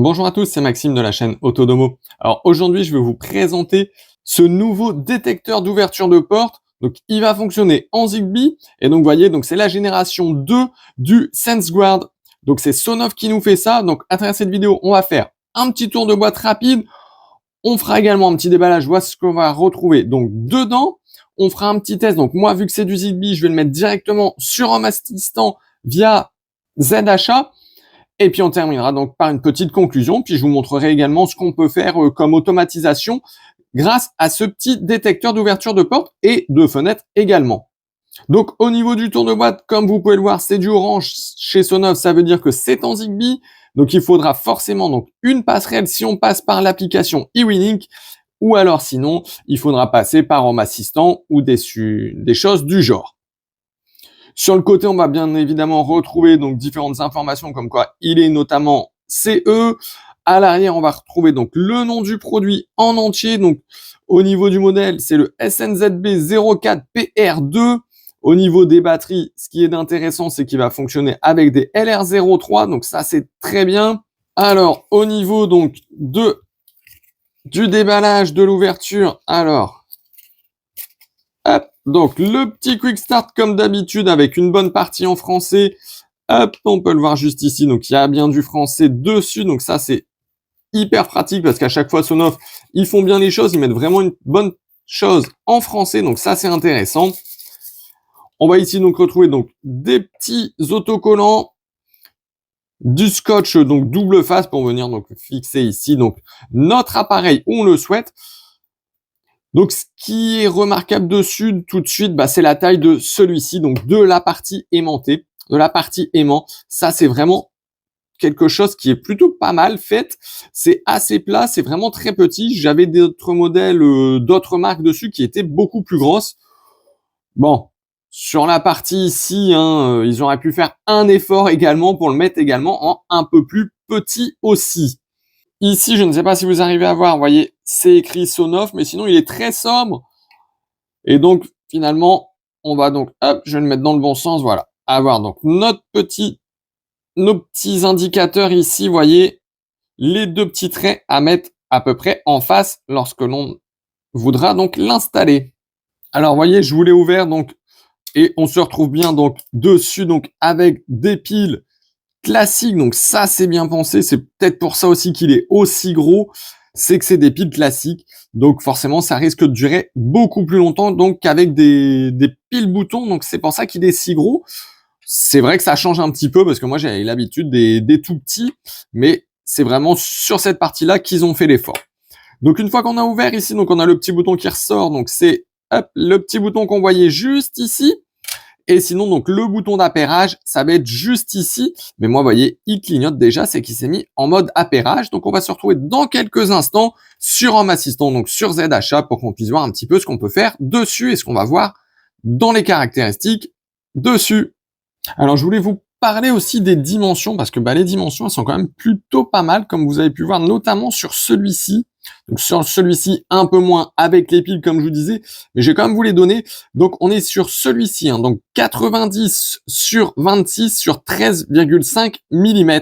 Bonjour à tous, c'est Maxime de la chaîne Autodomo. Alors aujourd'hui, je vais vous présenter ce nouveau détecteur d'ouverture de porte. Donc il va fonctionner en Zigbee et donc vous voyez, donc c'est la génération 2 du SenseGuard. Donc c'est Sonoff qui nous fait ça. Donc à travers cette vidéo, on va faire un petit tour de boîte rapide. On fera également un petit déballage, voir ce qu'on va retrouver donc dedans. On fera un petit test. Donc moi, vu que c'est du Zigbee, je vais le mettre directement sur un assistant via ZHA. Et puis on terminera donc par une petite conclusion, puis je vous montrerai également ce qu'on peut faire comme automatisation grâce à ce petit détecteur d'ouverture de porte et de fenêtre également. Donc au niveau du tour de boîte, comme vous pouvez le voir, c'est du orange chez Sonoff, ça veut dire que c'est en Zigbee, donc il faudra forcément donc une passerelle si on passe par l'application eWeLink, ou alors sinon, il faudra passer par Home Assistant ou des choses du genre. Sur le côté, on va bien évidemment retrouver donc différentes informations comme quoi il est notamment CE. À l'arrière, on va retrouver donc le nom du produit en entier. Donc au niveau du modèle, c'est le SNZB04PR2. Au niveau des batteries, ce qui est intéressant, c'est qu'il va fonctionner avec des LR03. Donc ça, c'est très bien. Alors au niveau donc du déballage de l'ouverture, alors hop, donc le petit quick start comme d'habitude avec une bonne partie en français. Hop, on peut le voir juste ici. Donc il y a bien du français dessus. Donc ça c'est hyper pratique parce qu'à chaque fois Sonoff, ils font bien les choses, ils mettent vraiment une bonne chose en français. Donc ça c'est intéressant. On va ici donc retrouver donc des petits autocollants, du scotch donc double face pour venir donc fixer ici donc notre appareil où on le souhaite. Donc, ce qui est remarquable dessus, tout de suite, c'est la taille de celui-ci, donc de la partie aimantée, de la partie aimant. Ça, c'est vraiment quelque chose qui est plutôt pas mal fait. C'est assez plat, c'est vraiment très petit. J'avais d'autres modèles, d'autres marques dessus qui étaient beaucoup plus grosses. Bon, sur la partie ici, ils auraient pu faire un effort également pour le mettre également en un peu plus petit aussi. Ici, je ne sais pas si vous arrivez à voir, vous voyez, c'est écrit Sonoff, mais sinon, il est très sobre. Et donc, finalement, on va donc, hop, je vais le mettre dans le bon sens, voilà. Avoir donc nos petits indicateurs ici, vous voyez, les deux petits traits à mettre à peu près en face lorsque l'on voudra donc l'installer. Alors, vous voyez, je vous l'ai ouvert, donc, et on se retrouve bien donc dessus, donc avec des piles classique, donc ça c'est bien pensé, c'est peut-être pour ça aussi qu'il est aussi gros, c'est que c'est des piles classiques, donc forcément ça risque de durer beaucoup plus longtemps donc qu'avec des piles boutons, donc c'est pour ça qu'il est si gros. C'est vrai que ça change un petit peu parce que moi j'ai l'habitude des tout petits, mais c'est vraiment sur cette partie-là qu'ils ont fait l'effort. Donc une fois qu'on a ouvert ici, donc on a le petit bouton qui ressort, donc c'est le petit bouton qu'on voyait juste ici. Et sinon, donc, le bouton d'appairage, ça va être juste ici. Mais moi, vous voyez, il clignote déjà, c'est qu'il s'est mis en mode appairage. Donc, on va se retrouver dans quelques instants sur Home Assistant, donc sur ZHA, pour qu'on puisse voir un petit peu ce qu'on peut faire dessus et ce qu'on va voir dans les caractéristiques dessus. Alors, je voulais vous parler aussi des dimensions, parce que les dimensions, elles sont quand même plutôt pas mal, comme vous avez pu voir, notamment sur celui-ci. Donc sur celui-ci, un peu moins avec les piles, comme je vous disais, mais je vais quand même vous les donner. Donc on est sur celui-ci, donc 90 sur 26 sur 13,5 mm.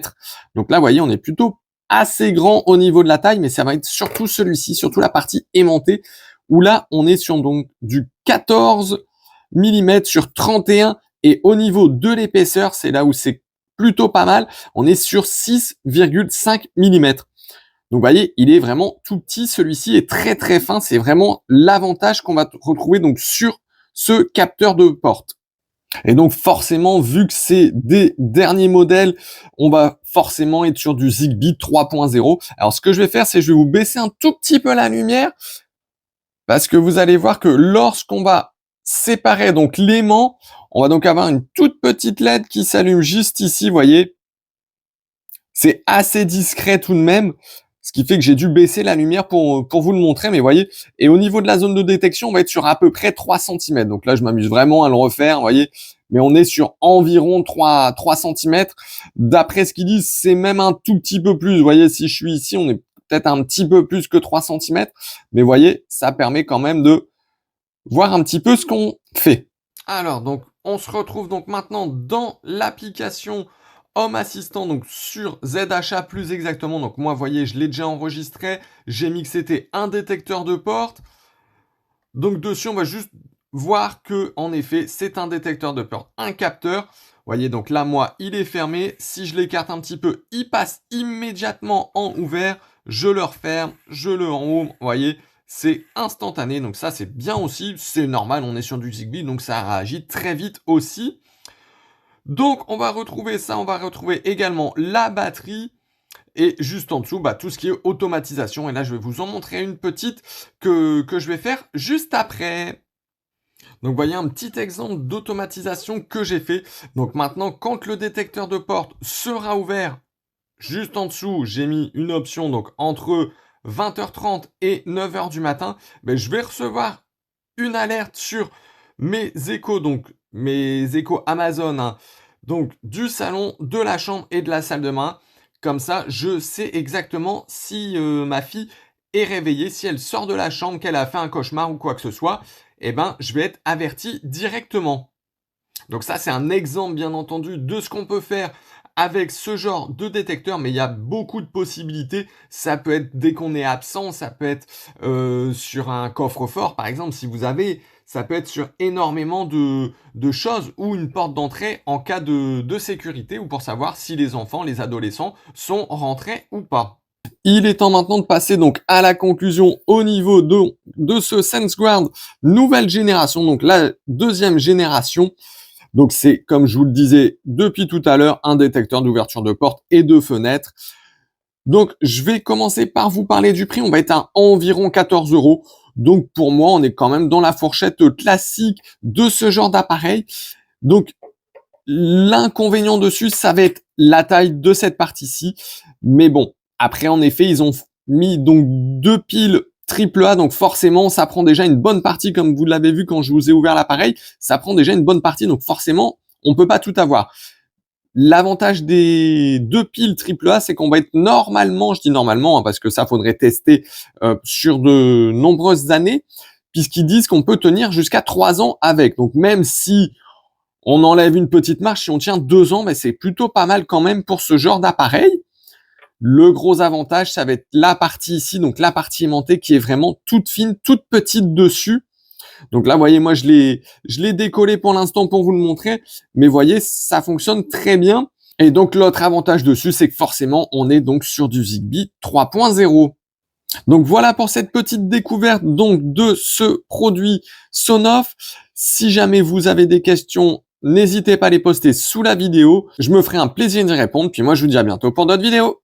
Donc là, vous voyez, on est plutôt assez grand au niveau de la taille, mais ça va être surtout celui-ci, surtout la partie aimantée, où là, on est sur donc du 14 mm sur 31, et au niveau de l'épaisseur, c'est là où c'est plutôt pas mal, on est sur 6,5 mm. Donc, vous voyez, il est vraiment tout petit. Celui-ci est très, très fin. C'est vraiment l'avantage qu'on va retrouver donc sur ce capteur de porte. Et donc, forcément, vu que c'est des derniers modèles, on va forcément être sur du Zigbee 3.0. Alors, ce que je vais faire, c'est que je vais vous baisser un tout petit peu la lumière parce que vous allez voir que lorsqu'on va séparer donc l'aimant, on va donc avoir une toute petite LED qui s'allume juste ici, vous voyez. C'est assez discret tout de même. Ce qui fait que j'ai dû baisser la lumière pour vous le montrer, mais vous voyez. Et au niveau de la zone de détection, on va être sur à peu près 3 cm. Donc là, je m'amuse vraiment à le refaire, vous voyez. Mais on est sur environ 3 cm. D'après ce qu'ils disent, c'est même un tout petit peu plus. Vous voyez, si je suis ici, on est peut-être un petit peu plus que 3 cm. Mais vous voyez, ça permet quand même de voir un petit peu ce qu'on fait. Alors, donc, on se retrouve donc maintenant dans l'application Home Assistant, donc sur ZHA plus exactement. Donc moi, vous voyez, je l'ai déjà enregistré. J'ai mis que c'était un détecteur de porte. Donc dessus, on va juste voir que, en effet, c'est un détecteur de porte, un capteur. Vous voyez, donc là, moi, il est fermé. Si je l'écarte un petit peu, il passe immédiatement en ouvert. Je le referme, je le enroule. Vous voyez, c'est instantané. Donc ça, c'est bien aussi. C'est normal, on est sur du Zigbee, donc ça réagit très vite aussi. Donc, on va retrouver ça. On va retrouver également la batterie. Et juste en dessous, tout ce qui est automatisation. Et là, je vais vous en montrer une petite que je vais faire juste après. Donc, vous voyez un petit exemple d'automatisation que j'ai fait. Donc maintenant, quand le détecteur de porte sera ouvert, juste en dessous, j'ai mis une option donc entre 20h30 et 9h du matin. Je vais recevoir une alerte sur mes échos, donc mes échos Amazon, hein, donc du salon, de la chambre et de la salle de bain. Comme ça, je sais exactement si ma fille est réveillée, si elle sort de la chambre, qu'elle a fait un cauchemar ou quoi que ce soit. Je vais être averti directement. Donc ça, c'est un exemple, bien entendu, de ce qu'on peut faire avec ce genre de détecteur, mais il y a beaucoup de possibilités. Ça peut être dès qu'on est absent, ça peut être sur un coffre-fort, par exemple, si vous avez, ça peut être sur énormément de choses, ou une porte d'entrée en cas de sécurité, ou pour savoir si les enfants, les adolescents sont rentrés ou pas. Il est temps maintenant de passer donc à la conclusion au niveau de ce SenseGuard nouvelle génération, donc la deuxième génération. Donc c'est, comme je vous le disais depuis tout à l'heure, un détecteur d'ouverture de porte et de fenêtre. Donc je vais commencer par vous parler du prix. On va être à environ 14 €. Donc pour moi, on est quand même dans la fourchette classique de ce genre d'appareil. Donc l'inconvénient dessus, ça va être la taille de cette partie-ci. Mais bon, après en effet, ils ont mis donc 2 piles AAA, donc forcément, ça prend déjà une bonne partie, comme vous l'avez vu quand je vous ai ouvert l'appareil, ça prend déjà une bonne partie, donc forcément, on peut pas tout avoir. L'avantage des 2 piles AAA, c'est qu'on va être normalement, je dis normalement, hein, parce que ça faudrait tester sur de nombreuses années, puisqu'ils disent qu'on peut tenir jusqu'à 3 ans avec. Donc même si on enlève une petite marche, si on tient 2 ans, c'est plutôt pas mal quand même pour ce genre d'appareil. Le gros avantage, ça va être la partie ici, donc la partie aimantée qui est vraiment toute fine, toute petite dessus. Donc là, vous voyez, moi, je l'ai décollé pour l'instant pour vous le montrer, mais vous voyez, ça fonctionne très bien. Et donc, l'autre avantage dessus, c'est que forcément, on est donc sur du Zigbee 3.0. Donc voilà pour cette petite découverte donc de ce produit Sonoff. Si jamais vous avez des questions, n'hésitez pas à les poster sous la vidéo. Je me ferai un plaisir d'y répondre. Puis moi, je vous dis à bientôt pour d'autres vidéos.